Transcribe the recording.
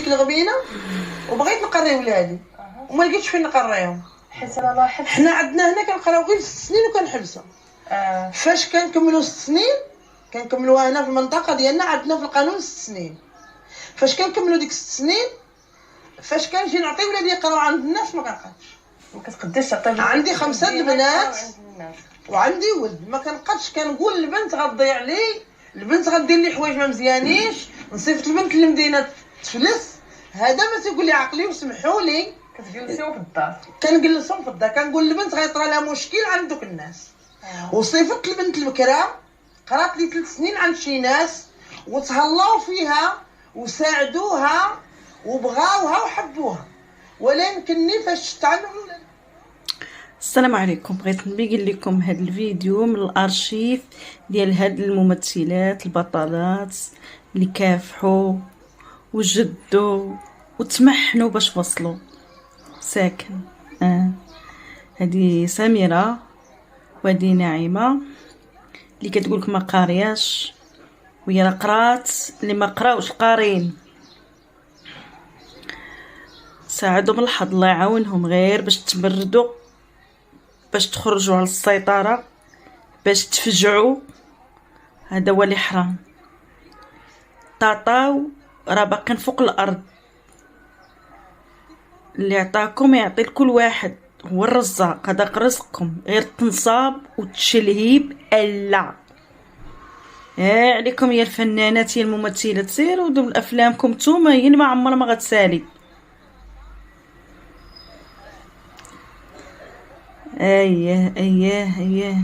ديك الغبينه وبغيت نقري ولادي وما لقيتش فين نقريهم، حيت انا لاحظت حنا عندنا هنا كنقراو غير 6 سنين وكنحبسوا. فاش كنكملوا 6 سنين كنكملوها هنا في المنطقه ديالنا، عندنا في القانون 6 سنين. فاش كنكملوا ديك 6 سنين، فاش كنجي نعطي ولادي يقراو عند الناس ما كنقدش. ما كتقدرش تعطي. عندي 5 البنات وعندي ولد، ما كنقدش. كنقول البنت غتضيع لي، البنت غدير لي حوايج ما مزيانيش، نصيفط البنت للمدينه تفلس. هذا ما تيقول لي عقلي وسمحوا لي. كتجلسيهم في الدار؟ كنجلسهم في الدار، كنقول البنت غيطرى لها مشكل عند دوك الناس. وصيفط البنت لبكره، قرات لي 3 سنين عند شي ناس وتهلاو فيها وساعدوها وبغاوها وحبوها، ولكنني فاش شفت عندهم الولاد. السلام عليكم. بغيت نبين لكم هذا الفيديو من الارشيف ديال هاد الممثلات البطلات اللي كافحوا وجدوا وتمحنوا باش وصلوا ساكن. هذه سميرة وهذه نعيمة اللي كتقولك ما قارياش، وهي راه قرات. اللي ما قراوش قارين ساعدهم الحظ، الله يعاونهم، غير باش تبردوا، باش تخرجوا على السيطرة، باش تفجعوا. هذا هو اللي حرام. طاطاو راه باقين فوق الارض. اللي عطاكم يعطي لكل واحد، هو الرزاق، هذاك رزقكم، غير التنصاب وتشلهيب الا. عليكم يا الفنانات يا الممثلات، سيروا دول افلامكم نتوما، هي ما عمرها ما غتسالي. اييه اييه اييه.